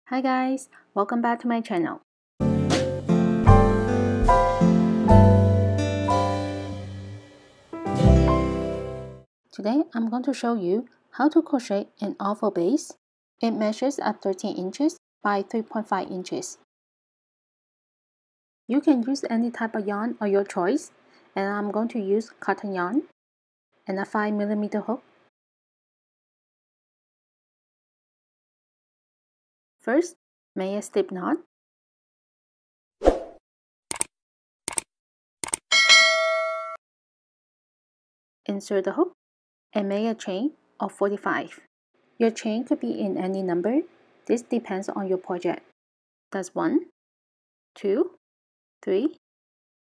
Hi guys, welcome back to my channel. Today I'm going to show you how to crochet an oval base. It measures at 13 inches by 3.5 inches. You can use any type of yarn of your choice, and I'm going to use cotton yarn and a 5mm hook. First, make a slip knot. Insert the hook and make a chain of 45. Your chain could be in any number. This depends on your project. That's 1, 2, 3,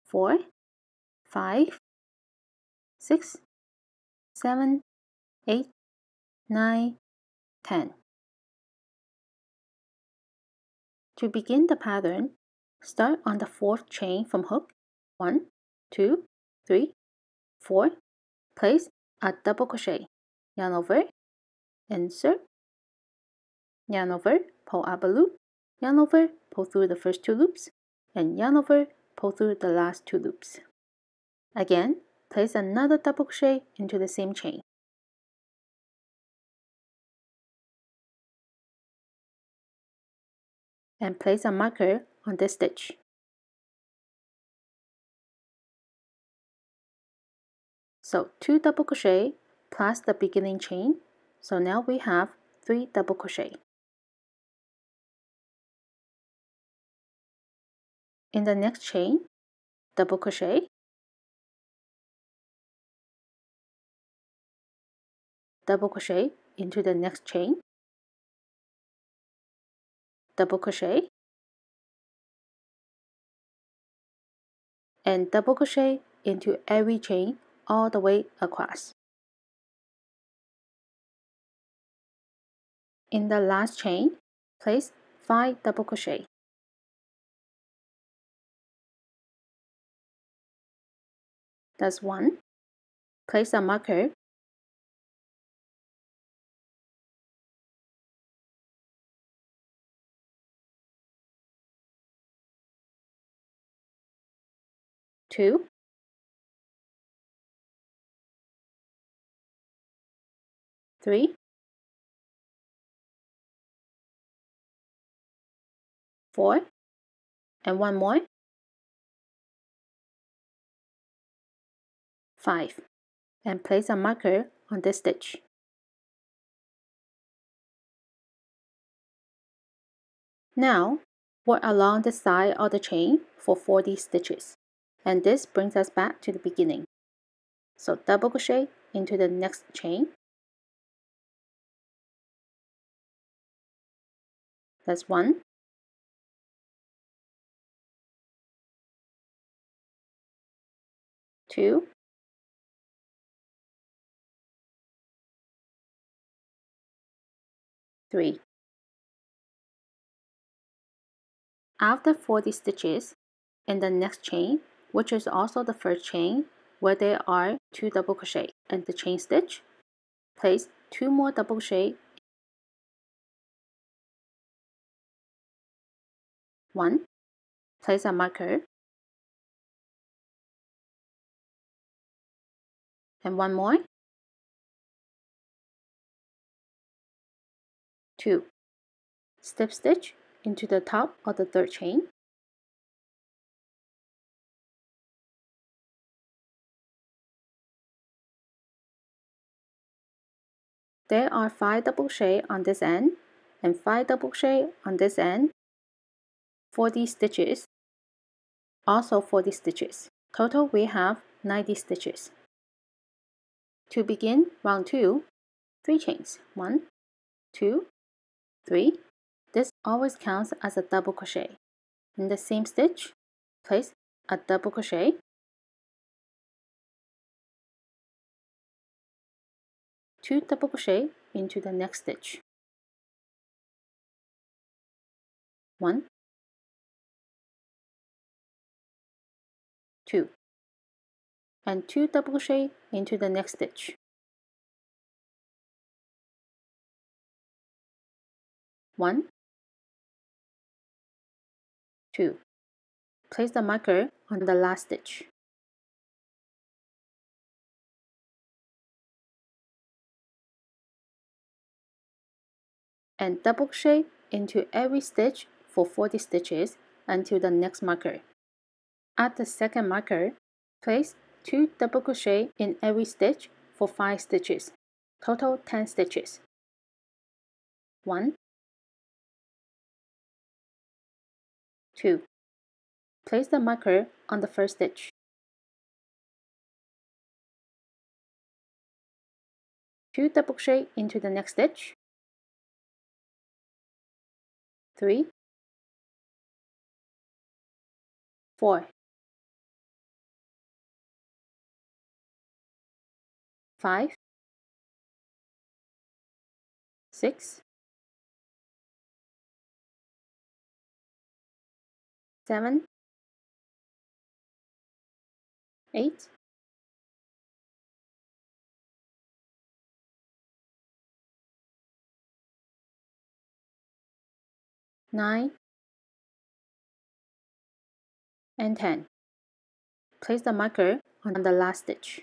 4, 5, 6, 7, 8, 9, 10. To begin the pattern, start on the 4th chain from hook. 1, 2, 3, 4. Place a double crochet. Yarn over, insert, yarn over, pull up a loop, yarn over, pull through the first 2 loops, and yarn over, pull through the last 2 loops. Again, place another double crochet into the same chain. And place a marker on this stitch. So 2 double crochet plus the beginning chain. So now we have 3 double crochet. In the next chain, double crochet, double crochet into the next chain, double crochet, and double crochet into every chain all the way across. In the last chain, place 5 double crochet. That's 1. Place a marker. 2, 3, 4, and 1 more, 5, and place a marker on this stitch. Now, work along the side of the chain for 40 stitches, and this brings us back to the beginning. So double crochet into the next chain. That's 1, 2, 3. After 40 stitches, in the next chain, which is also the first chain where there are 2 double crochet and the chain stitch, place 2 more double crochet. 1, place a marker, and 1 more, 2. Slip stitch into the top of the 3rd chain. There are 5 double crochet on this end and 5 double crochet on this end. 40 stitches, also 40 stitches. Total we have 90 stitches. To begin round 2, 3 chains. 1, 2, 3. This always counts as a double crochet. In the same stitch, place a double crochet, two double crochet into the next stitch. 1, 2, and 2 double crochet into the next stitch. 1, 2. Place the marker on the last stitch. And double crochet into every stitch for 40 stitches until the next marker. At the second marker, place 2 double crochet in every stitch for 5 stitches, total 10 stitches. 1, 2. Place the marker on the first stitch. 2 double crochet into the next stitch. 3, 4, 5, 6, 7, 8, 9, and 10. Place the marker on the last stitch.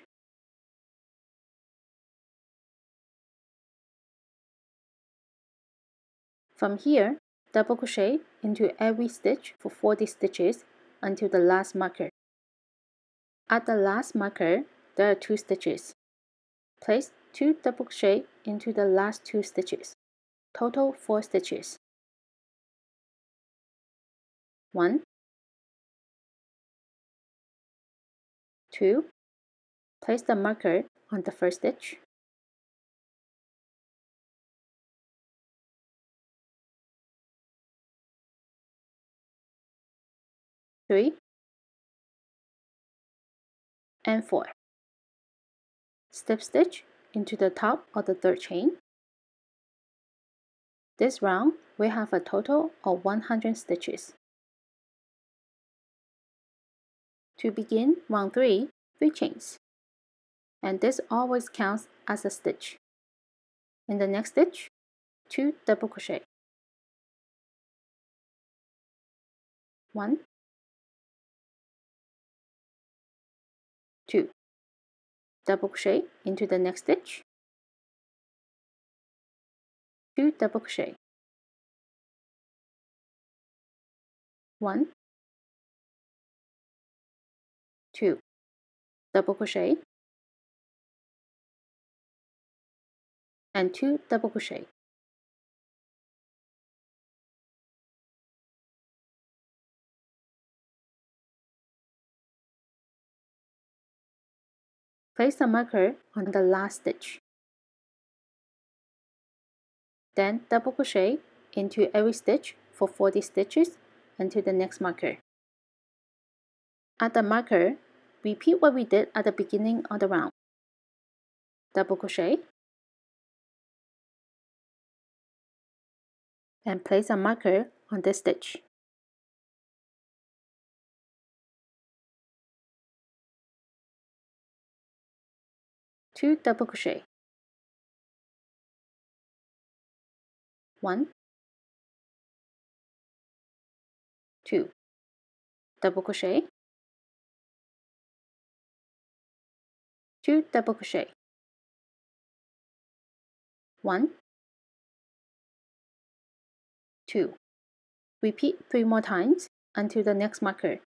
From here, double crochet into every stitch for 40 stitches until the last marker. At the last marker, there are 2 stitches. Place 2 double crochet into the last 2 stitches. Total 4 stitches. 1, 2. Place the marker on the first stitch. 3, and 4. Slip stitch into the top of the third chain. This round, we have a total of 100 stitches. To begin round 3, 3 chains. And this always counts as a stitch. In the next stitch, 2 double crochet. 1, 2. Double crochet into the next stitch. 2 double crochet. 1, 2. Double crochet. And 2 double crochet. Place the marker on the last stitch. Then double crochet into every stitch for 40 stitches until the next marker. At the marker, repeat what we did at the beginning of the round. Double crochet, and place a marker on this stitch. Two double crochet. 1, 2. Double crochet, 2 double crochet. 1, 2. Repeat 3 more times until the next marker.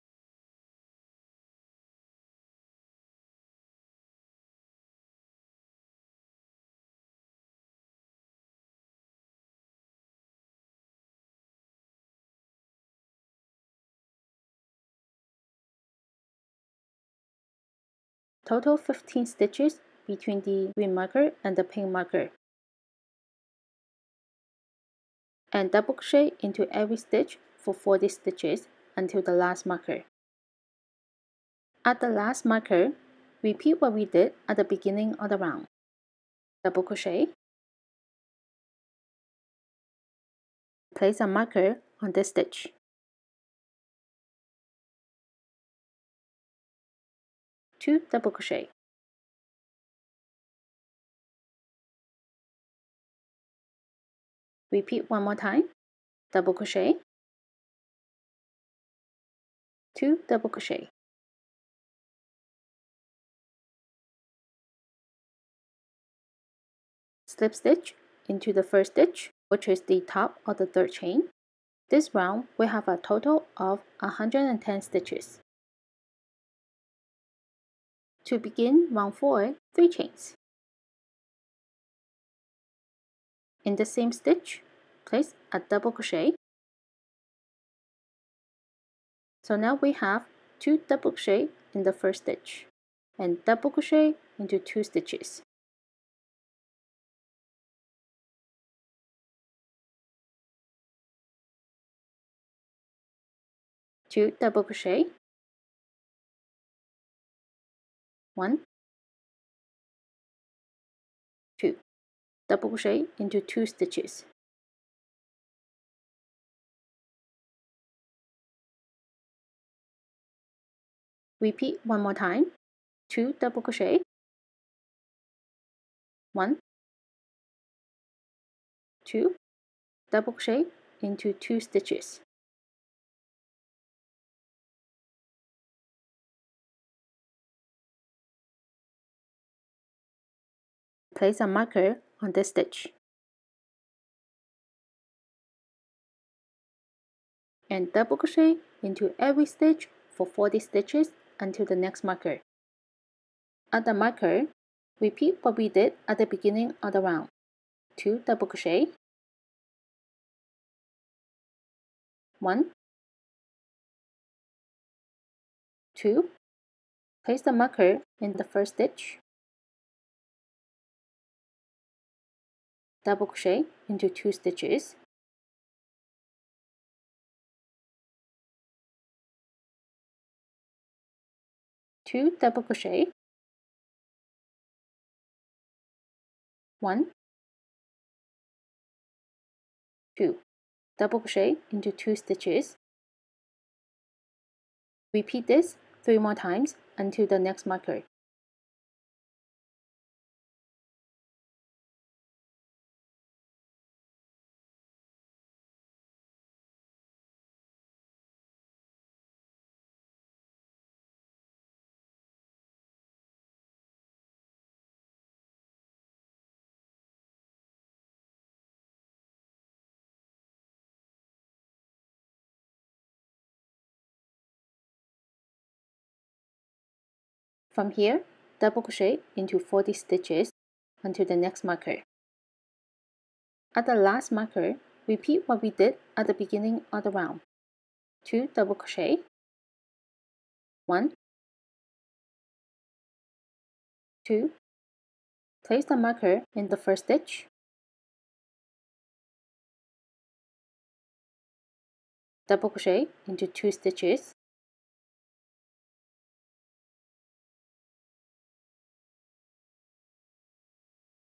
Total 15 stitches between the green marker and the pink marker. And double crochet into every stitch for 40 stitches until the last marker. At the last marker, repeat what we did at the beginning of the round. Double crochet, place a marker on this stitch. 2 double crochet. Repeat one more time. Double crochet, 2 double crochet, slip stitch into the first stitch, which is the top of the third chain. This round we have a total of 110 stitches. To begin round 4, 3 chains. In the same stitch, place a double crochet. So now we have 2 double crochet in the first stitch and double crochet into 2 stitches. Two double crochet, 1, 2, double crochet into 2 stitches. Repeat one more time, 2 double crochet, 1, 2, double crochet into 2 stitches. Place a marker on this stitch and double crochet into every stitch for 40 stitches until the next marker. At the marker, repeat what we did at the beginning of the round. 2 double crochet, 1, 2, place the marker in the first stitch, double crochet into 2 stitches, two double crochet, 1, 2, double crochet into 2 stitches. Repeat this 3 more times until the next marker. From here, double crochet into 40 stitches until the next marker. At the last marker, repeat what we did at the beginning of the round. 2 double crochet, 1, 2, place the marker in the first stitch, double crochet into 2 stitches,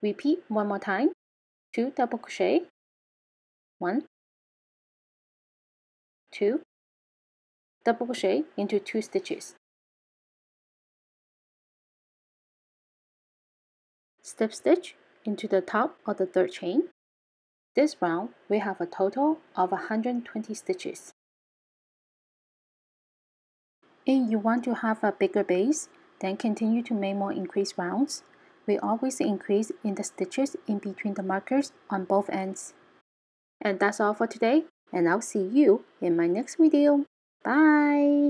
repeat one more time, 2 double crochet, 1, 2, double crochet into 2 stitches. Slip stitch into the top of the third chain. This round, we have a total of 120 stitches. If you want to have a bigger base, then continue to make more increased rounds. We always increase in the stitches in between the markers on both ends. And that's all for today, and I'll see you in my next video. Bye!